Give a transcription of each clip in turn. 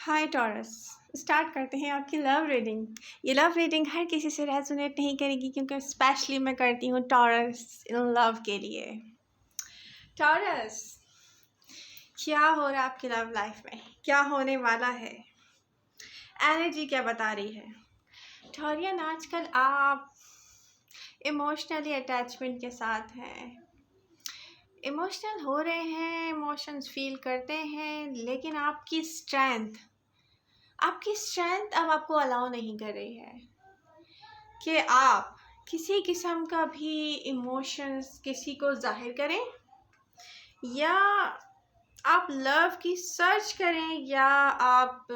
हाय taurus. Start करते हैं आपकी लव रीडिंग। ये लव रीडिंग हर किसी से रेजोनेट नहीं करेगी क्योंकि स्पेशली मैं करती हूँ टॉरस इन लव के लिए। टॉरस, क्या हो रहा है आपकी लव लाइफ में? क्या होने वाला है? एनर्जी क्या बता रही है? टॉरियन, आजकल आप इमोशनली अटैचमेंट के साथ हैं, इमोशनल हो रहे हैं, इमोशंस फील करते हैं, लेकिन आपकी स्ट्रेंथ अब आपको अलाउ नहीं कर रही है कि आप किसी किस्म का भी इमोशंस किसी को जाहिर करें, या आप लव की सर्च करें, या आप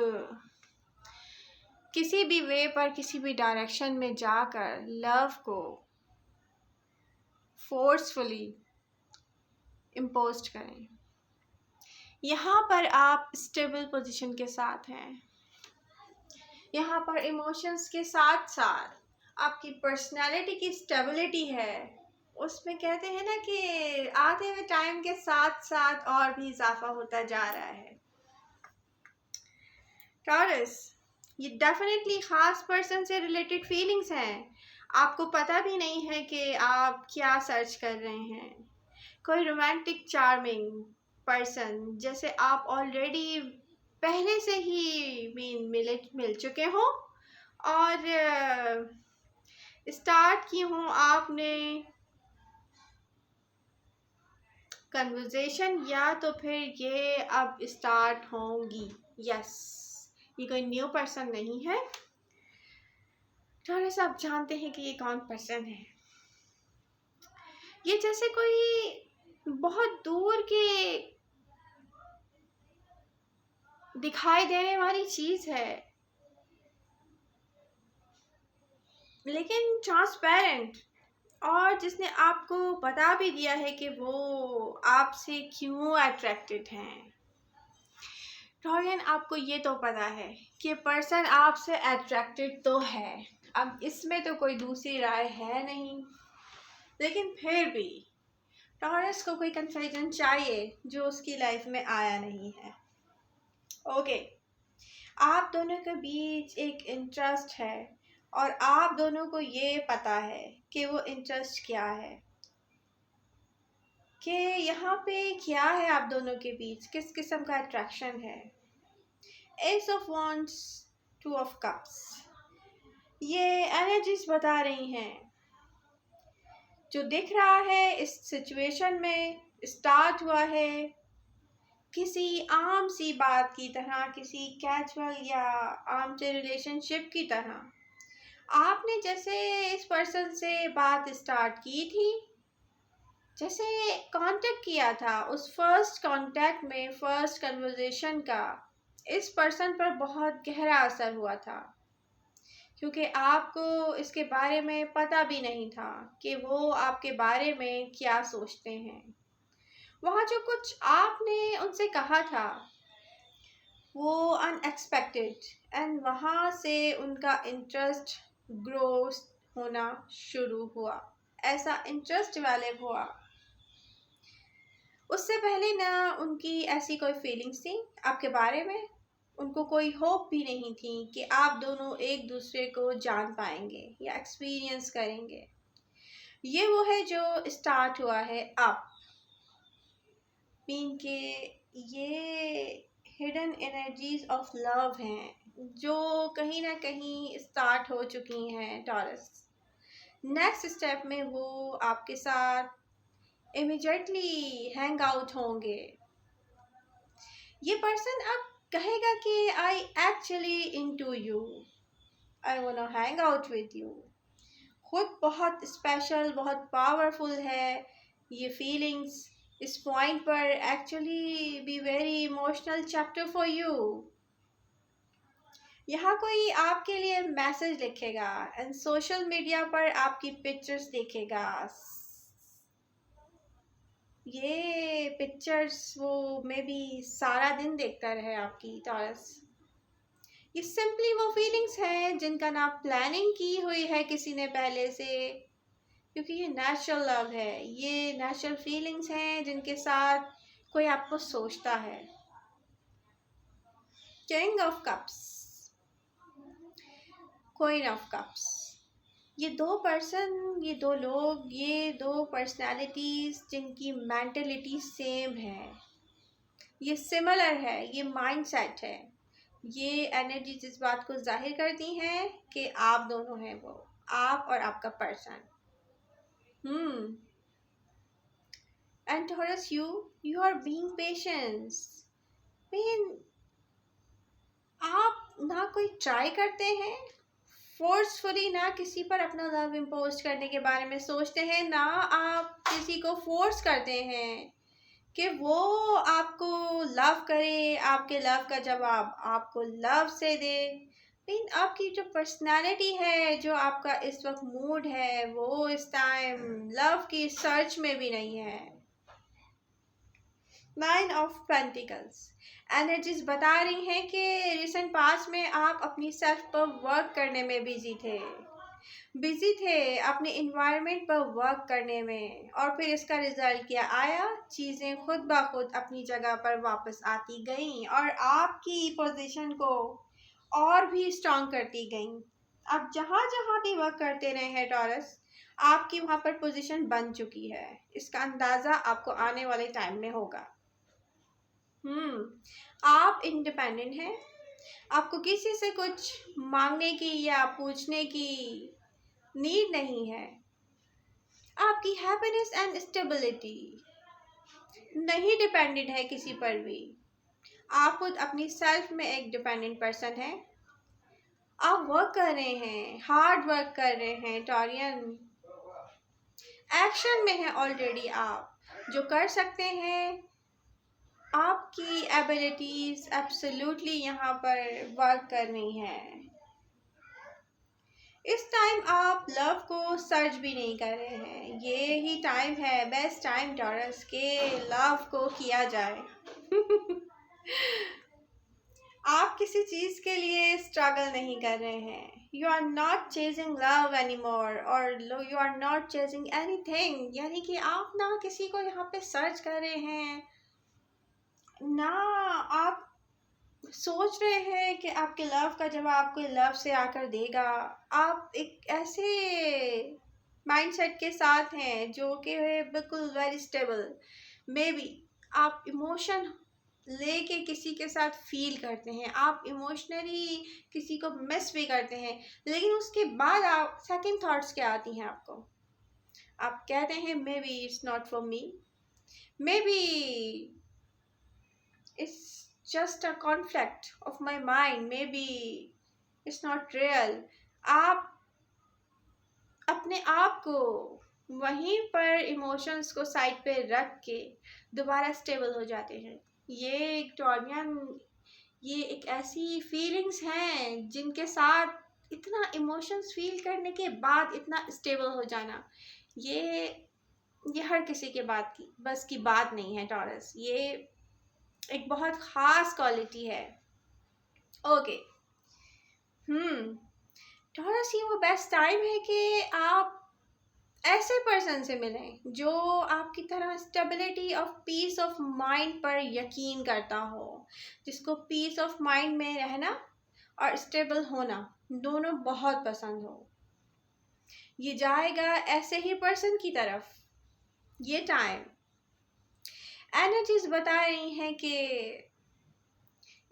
किसी भी वे पर किसी भी डायरेक्शन में जाकर लव को फोर्सफुली इम्पोज करें। यहाँ पर आप स्टेबल पोजीशन के साथ हैं, यहाँ पर इमोशंस के साथ साथ आपकी पर्सनालिटी की स्टेबिलिटी है। उसमें कहते हैं ना कि आते हुए टाइम के साथ साथ और भी इजाफा होता जा रहा है। टॉरस, ये डेफिनेटली ख़ास पर्सन से रिलेटेड फीलिंग्स हैं। आपको पता भी नहीं है कि आप क्या सर्च कर रहे हैं। कोई रोमांटिक चार्मिंग पर्सन जैसे आप ऑलरेडी पहले से ही मिल चुके हों और स्टार्ट की हूँ आपने कन्वर्जेशन, या तो फिर ये अब स्टार्ट होंगी। यस, ये कोई न्यू पर्सन नहीं है। थोड़े सा आप जानते हैं कि ये कौन पर्सन है। ये जैसे कोई बहुत दूर के दिखाई देने वाली चीज़ है, लेकिन ट्रांसपेरेंट, और जिसने आपको बता भी दिया है कि वो आपसे क्यों अट्रैक्टेड हैं। टॉरियन, आपको ये तो पता है कि पर्सन आपसे अट्रैक्टेड तो है, अब इसमें तो कोई दूसरी राय है नहीं, लेकिन फिर भी टॉरस को कोई कन्फ्यूजन चाहिए जो उसकी लाइफ में आया नहीं है। ओके, आप दोनों के बीच एक इंटरेस्ट है और आप दोनों को ये पता है कि वो इंटरेस्ट क्या है, कि यहाँ पे क्या है आप दोनों के बीच, किस किस्म का अट्रैक्शन है। S of wands, two of cups, ये एनर्जीज बता रही हैं। जो दिख रहा है इस सिचुएशन में स्टार्ट हुआ है किसी आम सी बात की तरह, किसी कैजुअल या आम से रिलेशनशिप की तरह। आपने जैसे इस पर्सन से बात स्टार्ट की थी, जैसे कांटेक्ट किया था, उस फर्स्ट कांटेक्ट में, फर्स्ट कन्वर्सेशन का इस पर्सन पर बहुत गहरा असर हुआ था, क्योंकि आपको इसके बारे में पता भी नहीं था कि वो आपके बारे में क्या सोचते हैं। वहाँ जो कुछ आपने उनसे कहा था वो अनएक्सपेक्टेड, एंड वहाँ से उनका इंटरेस्ट ग्रो होना शुरू हुआ, ऐसा इंटरेस्ट डेवलप हुआ। उससे पहले ना उनकी ऐसी कोई फीलिंग्स थी आपके बारे में, उनको कोई होप भी नहीं थी कि आप दोनों एक दूसरे को जान पाएंगे या एक्सपीरियंस करेंगे। ये वो है जो स्टार्ट हुआ है अब, मीन के ये हिडन एनर्जीज ऑफ लव हैं जो कहीं ना कहीं स्टार्ट हो चुकी हैं टॉरस। नेक्स्ट स्टेप में वो आपके साथ इमिजिएटली हैंग आउट होंगे। ये पर्सन अब कहेगा कि I actually into you, I वांना hang out with you. खुद बहुत स्पेशल, बहुत पावरफुल है ये फीलिंग्स। इस पॉइंट पर actually be very emotional chapter for you. यहाँ कोई आपके लिए मैसेज लिखेगा एंड सोशल मीडिया पर आपकी पिक्चर्स देखेगा। ये पिक्चर्स वो मे बी सारा दिन देखता रहे आपकी टॉरस। ये सिंपली वो फीलिंग्स हैं जिनका ना प्लानिंग की हुई है किसी ने पहले से, क्योंकि ये नेचुरल लव है, ये नेचुरल फीलिंग्स हैं जिनके साथ कोई आपको सोचता है। King of cups, queen of cups. ये दो पर्सन, ये दो लोग, ये दो पर्सनालिटीज जिनकी मेंटलिटी सेम है, ये सिमिलर है, ये माइंडसेट है। ये एनर्जीज इस बात को जाहिर करती हैं कि आप दोनों हैं वो, आप और आपका person. And Taurus, you are being patience. मीन आप ना कोई ट्राई करते हैं फोर्सफुली, ना किसी पर अपना लव इम्पोज करने के बारे में सोचते हैं, ना आप किसी को फोर्स करते हैं कि वो आपको लव करे, आपके लव का जवाब आपको लव से दे। लेकिन आपकी जो पर्सनालिटी है, जो आपका इस वक्त मूड है, वो इस टाइम लव की सर्च में भी नहीं है। 9 ऑफ पेंटिकल्स एनर्जीज बता रही हैं कि रिसेंट पास्ट में आप अपनी सेल्फ पर वर्क करने में बिजी थे अपने इन्वायरमेंट पर वर्क करने में, और फिर इसका रिजल्ट क्या आया? चीज़ें खुद ब खुद अपनी जगह पर वापस आती गईं और आपकी पोजीशन को और भी स्ट्रॉन्ग करती गईं। आप जहाँ जहाँ भी वर्क करते रहे हैं टॉरस, आपकी वहाँ पर पोजीशन बन चुकी है। इसका अंदाज़ा आपको आने वाले टाइम में होगा। आप इंडिपेंडेंट हैं, आपको किसी से कुछ मांगने की या पूछने की नीड नहीं है। आपकी हैप्पीनेस एंड स्टेबिलिटी नहीं डिपेंडेंट है किसी पर भी। आप खुद अपनी सेल्फ में एक डिपेंडेंट पर्सन है। आप वर्क कर रहे हैं, हार्ड वर्क कर रहे हैं टॉरियन। एक्शन में है ऑलरेडी, आप जो कर सकते हैं। आपकी एबिलिटीज एब्सोल्युटली यहाँ पर वर्क कर रही हैं। इस टाइम आप लव को सर्च भी नहीं कर रहे हैं। ये ही टाइम है, बेस्ट टाइम टॉरस, के लव को किया जाए। आप किसी चीज़ के लिए स्ट्रगल नहीं कर रहे हैं। You are not chasing love any more, और you are not chasing anything. यानी कि आप ना किसी को यहाँ पे सर्च कर रहे हैं, ना आप सोच रहे हैं कि आपके लव का जवाब आपको लव से आकर देगा। आप एक ऐसे माइंडसेट के साथ हैं जो कि है बिल्कुल वेरी स्टेबल। मे बी आप इमोशन लेके किसी के साथ फील करते हैं, आप इमोशनली किसी को मिस भी करते हैं, लेकिन उसके बाद आप सेकंड थॉट्स क्या आती हैं आपको? आप कहते हैं may be it's not for me, may be it's just a conflict of my mind, maybe it's not real। आप अपने आप को वहीं पर इमोशंस को साइड पे रख के दोबारा स्टेबल हो जाते हैं। ये एक टॉरियन, ये एक ऐसी फीलिंग्स हैं जिनके साथ इतना इमोशंस फील करने के बाद इतना स्टेबल हो जाना, ये हर किसी के बस की बात नहीं है टॉरस। ये एक बहुत ख़ास क्वालिटी है। ओके, टॉरस, ये वो बेस्ट टाइम है कि आप ऐसे पर्सन से मिलें जो आपकी तरह stability of peace of mind पर यकीन करता हो, जिसको पीस ऑफ माइंड में रहना और स्टेबल होना दोनों बहुत पसंद हो। ये जाएगा ऐसे ही पर्सन की तरफ। ये टाइम एनर्जीज बता रही हैं कि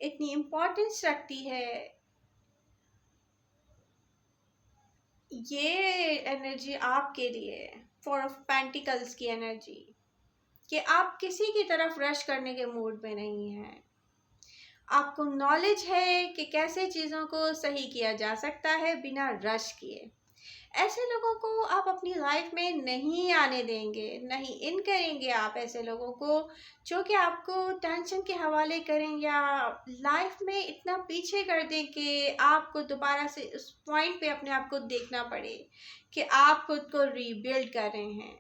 इतनी इम्पोर्टेंस रखती है ये एनर्जी आपके लिए, 4 ऑफ पेंटिकल्स की एनर्जी, कि आप किसी की तरफ रश करने के मूड में नहीं हैं। आपको नॉलेज है कि कैसे चीज़ों को सही किया जा सकता है बिना रश किए। ऐसे लोगों को आप अपनी लाइफ में नहीं आने देंगे, नहीं इन करेंगे आप ऐसे लोगों को जो कि आपको टेंशन के हवाले करें या लाइफ में इतना पीछे कर दें कि आपको दोबारा से उस पॉइंट पे अपने आप को देखना पड़े कि आप खुद को रीबिल्ड कर रहे हैं।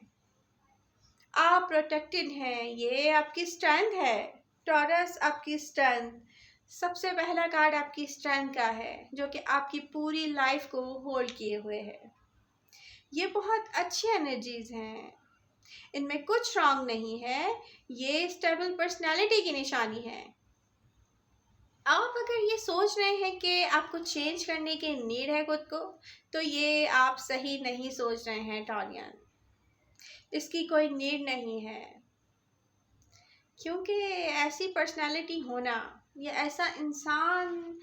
आप प्रोटेक्टेड हैं, ये आपकी स्ट्रेंथ है टॉरस। आपकी स्ट्रेंथ, सबसे पहला कार्ड आपकी स्ट्रेंथ का है जो कि आपकी पूरी लाइफ को होल्ड किए हुए है। ये बहुत अच्छी एनर्जीज हैं, इनमें कुछ रॉन्ग नहीं है। ये स्टेबल पर्सनालिटी की निशानी है। आप अगर ये सोच रहे हैं कि आपको चेंज करने की नीड है खुद को, तो ये आप सही नहीं सोच रहे हैं टॉरियन। इसकी कोई नीड नहीं है, क्योंकि ऐसी पर्सनालिटी होना या ऐसा इंसान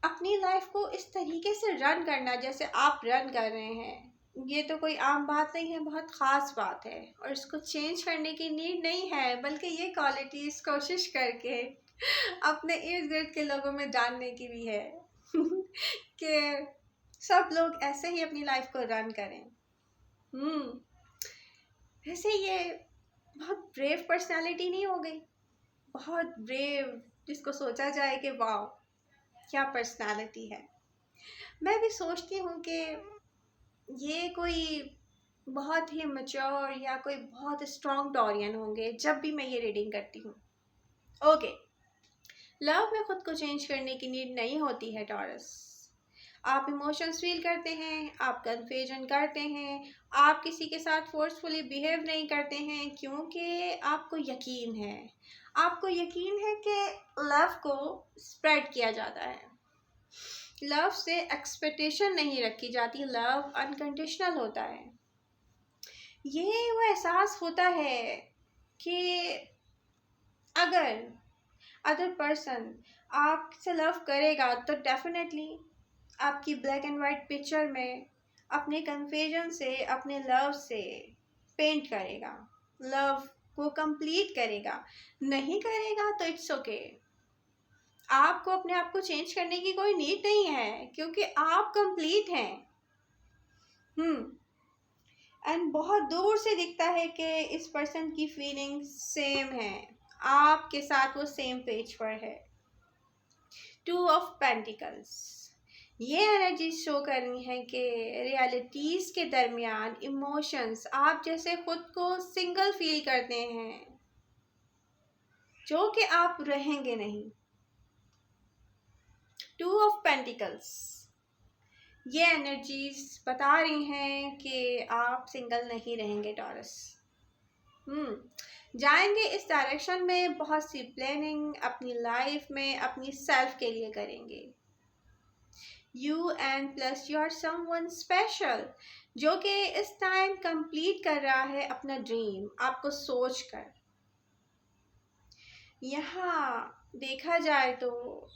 अपनी लाइफ को इस तरीके से रन करना जैसे आप रन कर रहे हैं, ये तो कोई आम बात नहीं है, बहुत ख़ास बात है। और इसको चेंज करने की नीड नहीं है, बल्कि ये क्वालिटीज़ कोशिश करके अपने इर्द गिर्द के लोगों में जानने की भी है कि सब लोग ऐसे ही अपनी लाइफ को रन करें। वैसे ये बहुत ब्रेव पर्सनालिटी नहीं हो गई? बहुत ब्रेव, जिसको सोचा जाए कि वाह क्या पर्सनालिटी है। मैं भी सोचती हूँ कि ये कोई बहुत ही मैच्योर या कोई बहुत स्ट्रॉन्ग टॉरियन होंगे जब भी मैं ये रीडिंग करती हूँ। ओके, लव में खुद को चेंज करने की नीड नहीं होती है टॉरस। आप इमोशंस फील करते हैं, आप कन्फ्यूजन करते हैं, आप किसी के साथ फोर्सफुली बिहेव नहीं करते हैं क्योंकि आपको यकीन है, आपको यकीन है कि लव को स्प्रेड किया जाता है। लव से एक्सपेक्टेशन नहीं रखी जाती, लव अनकंडीशनल होता है। ये वो एहसास होता है कि अगर अदर पर्सन आपसे लव करेगा तो डेफिनेटली आपकी ब्लैक एंड वाइट पिक्चर में अपने कन्फ्यूजन से, अपने लव से पेंट करेगा, लव को कंप्लीट करेगा। नहीं करेगा तो इट्स ओके। आपको अपने आप को चेंज करने की कोई नीड नहीं है क्योंकि आप कंप्लीट हैं। एंड बहुत दूर से दिखता है कि इस पर्सन की फीलिंग्स सेम है, आपके साथ वो सेम पेज पर है। 2 ऑफ पेंटिकल्स, ये एनर्जी शो करनी है कि रियलिटीज़ के दरमियान इमोशंस आप जैसे खुद को सिंगल फील करते हैं, जो कि आप रहेंगे नहीं। 2 ऑफ पेंटिकल्स, ये एनर्जीज बता रही हैं कि आप सिंगल नहीं रहेंगे टॉरस। जाएंगे इस डायरेक्शन में, बहुत सी प्लानिंग अपनी लाइफ में अपनी सेल्फ के लिए करेंगे। You and plus you are someone special, जो कि इस टाइम कंप्लीट कर रहा है अपना ड्रीम आपको सोच कर। यहाँ देखा जाए तो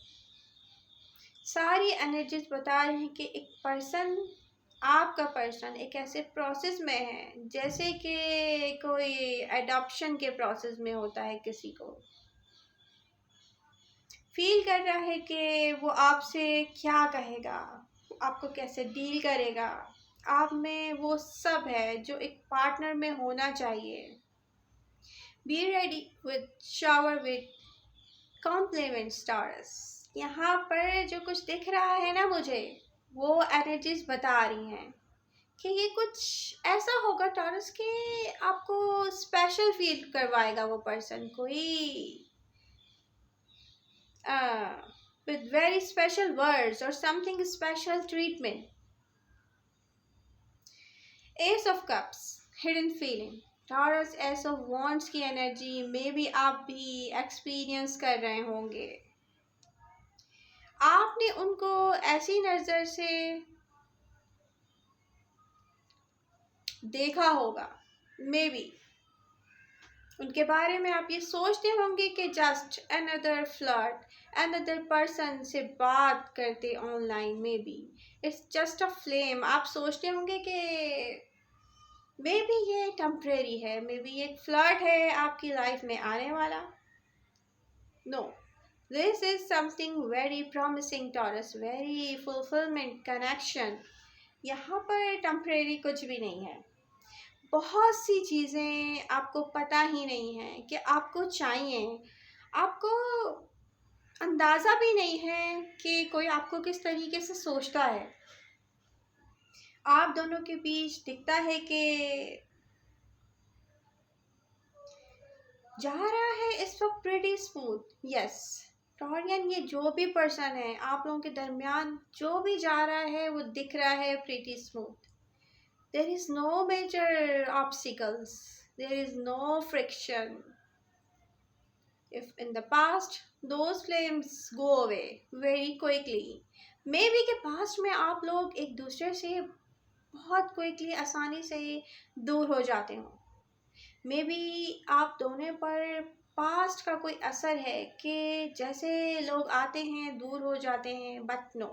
सारी एनर्जीज बता रही हैं कि एक पर्सन, आपका पर्सन एक ऐसे प्रोसेस में है जैसे कि कोई एडॉप्शन के प्रोसेस में होता है। किसी को फील कर रहा है कि वो आपसे क्या कहेगा, आपको कैसे डील करेगा। आप में वो सब है जो एक पार्टनर में होना चाहिए। Be ready with shower with compliment stars. यहाँ पर जो कुछ दिख रहा है ना मुझे, वो एनर्जीज बता रही हैं कि ये कुछ ऐसा होगा टॉरस कि आपको स्पेशल फील करवाएगा वो पर्सन, कोई with very special words or something special treatment. Ace of Cups, hidden feeling. Taurus Ace of Wands की एनर्जी में भी आप भी एक्सपीरियंस कर रहे होंगे। आपने उनको ऐसी नज़र से देखा होगा, मे बी उनके बारे में आप ये सोचते होंगे कि just another flirt, another person से बात करते online, may be it's just a flame. आप सोचते होंगे कि मे बी ये टेम्परेरी है, मे बी ये फ्लर्ट है आपकी लाइफ में आने वाला। No, this is something very promising Taurus, very fulfilment connection. यहाँ पर टेम्परेरी कुछ भी नहीं है। बहुत सी चीज़ें आपको पता ही नहीं है कि आपको चाहिए, आपको अंदाज़ा भी नहीं है कि कोई आपको किस तरीके से सोचता है। आप दोनों के बीच दिखता है कि जा रहा है इस वक्त प्रीटी स्मूथ। यस टॉरियन, ये जो भी पर्सन है आप लोगों के दरमियान जो भी जा रहा है वो दिख रहा है pretty smooth. There is no major obstacles. There is no friction. If in the past those flames go away very quickly, may be के पास्ट में आप लोग एक दूसरे से बहुत क्विकली आसानी से दूर हो जाते हो। मे बी आप दोनों पर पास्ट का कोई असर है कि जैसे लोग आते हैं दूर हो जाते हैं, बट नो,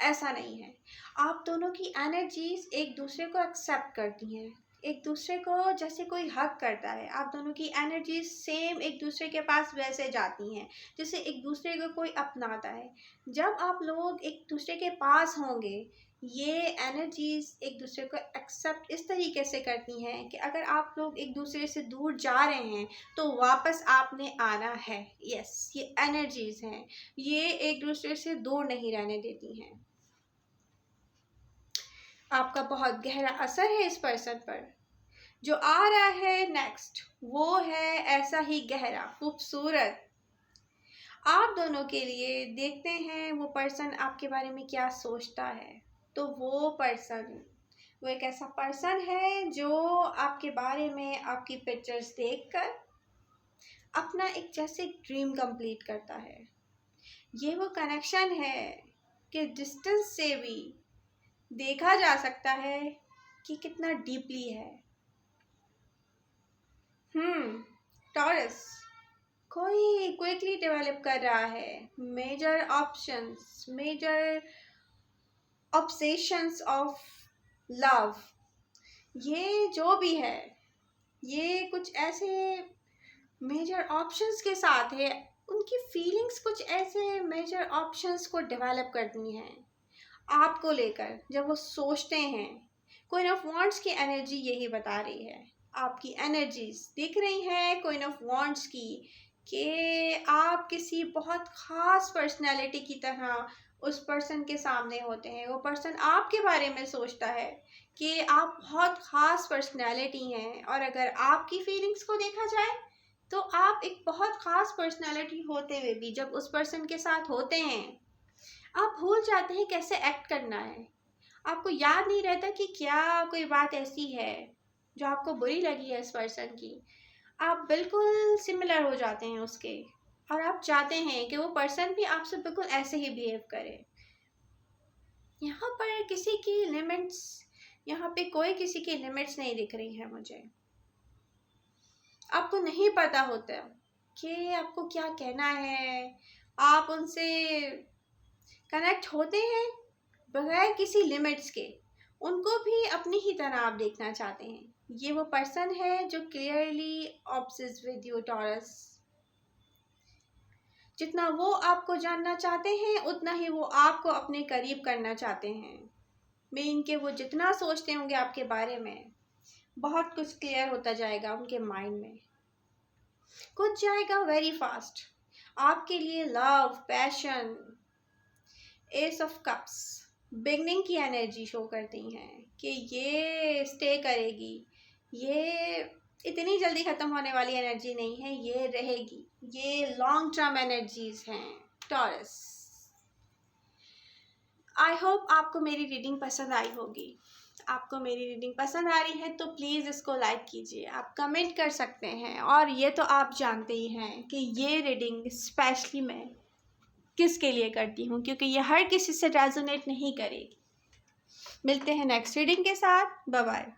ऐसा नहीं है। आप दोनों की एनर्जीज एक दूसरे को एक्सेप्ट करती हैं, एक दूसरे को जैसे कोई हक करता है। आप दोनों की एनर्जीज सेम एक दूसरे के पास वैसे जाती हैं जैसे एक दूसरे को कोई अपनाता है। जब आप लोग एक दूसरे के पास होंगे, ये एनर्जीज एक दूसरे को एक्सेप्ट इस तरीके से करती हैं कि अगर आप लोग एक दूसरे से दूर जा रहे हैं तो वापस आपने आना है। यस, ये एनर्जीज हैं, ये एक दूसरे से दूर नहीं रहने देती हैं। आपका बहुत गहरा असर है इस पर्सन पर। जो आ रहा है नेक्स्ट, वो है ऐसा ही गहरा, खूबसूरत। आप दोनों के लिए देखते हैं वो पर्सन आपके बारे में क्या सोचता है। तो वो एक ऐसा पर्सन है जो आपके बारे में आपकी पिक्चर्स देखकर अपना एक जैसे ड्रीम कंप्लीट करता है। ये वो कनेक्शन है कि डिस्टेंस से भी देखा जा सकता है कि कितना डीपली है। टॉरस कोई क्विकली डेवलप कर रहा है major options, major obsessions of love. ये जो भी है, ये कुछ ऐसे मेजर ऑप्शंस के साथ है। उनकी फीलिंग्स कुछ ऐसे मेजर ऑप्शंस को डेवलप करती हैं आपको लेकर। जब वो सोचते हैं, क्वीन ऑफ वांड्स की एनर्जी यही बता रही है। आपकी एनर्जीज दिख रही हैं क्वीन ऑफ वांड्स की, कि आप किसी बहुत ख़ास पर्सनैलिटी की तरह उस पर्सन के सामने होते हैं। वो पर्सन आपके बारे में सोचता है कि आप बहुत ख़ास पर्सनैलिटी हैं, और अगर आपकी फीलिंग्स को देखा जाए तो आप एक बहुत ख़ास पर्सनैलिटी होते हुए भी जब उस पर्सन के साथ होते हैं, आप भूल जाते हैं कैसे एक्ट करना है। आपको याद नहीं रहता कि क्या कोई बात ऐसी है जो आपको बुरी लगी है इस पर्सन की। आप बिल्कुल सिमिलर हो जाते हैं उसके, और आप चाहते हैं कि वो पर्सन भी आपसे बिल्कुल ऐसे ही बिहेव करे। यहाँ पर किसी की लिमिट्स, यहाँ पे कोई किसी की लिमिट्स नहीं दिख रही है मुझे। आपको नहीं पता होता कि आपको क्या कहना है। आप उनसे कनेक्ट होते हैं बगैर किसी लिमिट्स के, उनको भी अपनी ही तरह आप देखना चाहते हैं। ये वो पर्सन है जो clearly obsessed with you taurus. जितना वो आपको जानना चाहते हैं उतना ही वो आपको अपने करीब करना चाहते हैं। मीन के वो जितना सोचते होंगे आपके बारे में, बहुत कुछ क्लियर होता जाएगा उनके माइंड में। कुछ जाएगा वेरी फास्ट आपके लिए। Love, passion, S of cups beginning की एनर्जी शो करती हैं कि ये स्टे करेगी, ये इतनी जल्दी ख़त्म होने वाली एनर्जी नहीं है, ये रहेगी। ये लॉन्ग टर्म एनर्जीज हैं टॉरस। आई होप आपको मेरी रीडिंग पसंद आई होगी। आपको मेरी रीडिंग पसंद आ रही है तो प्लीज़ इसको लाइक कीजिए। आप कमेंट कर सकते हैं, और ये तो आप जानते ही हैं कि ये रीडिंग स्पेशली मैं किसके लिए करती हूँ, क्योंकि ये हर किसी से रेजोनेट नहीं करेगी। मिलते हैं नेक्स्ट रीडिंग के साथ। Bye bye.